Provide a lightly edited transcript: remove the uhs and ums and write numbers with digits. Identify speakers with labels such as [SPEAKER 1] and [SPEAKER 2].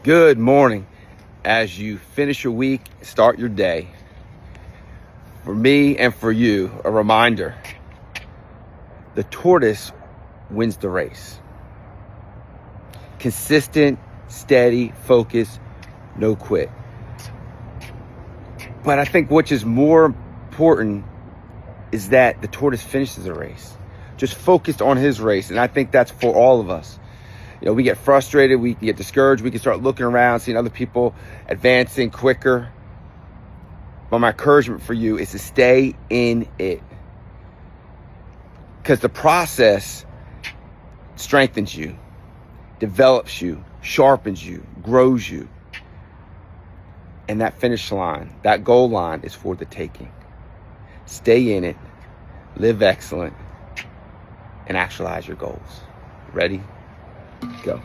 [SPEAKER 1] Good morning. As you finish your week, start your day. For me and for you, a reminder: the tortoise wins the race. Consistent, steady, focus, no quit. But I think what is more important is that the tortoise finishes the race, just focused on his race. And I think that's for all of us. You know, we get frustrated, we can get discouraged, we can start looking around, seeing other people advancing quicker. But my encouragement for you is to stay in it. Because the process strengthens you, develops you, sharpens you, grows you. And that finish line, that goal line is for the taking. Stay in it, live excellent, and actualize your goals. Ready? Go.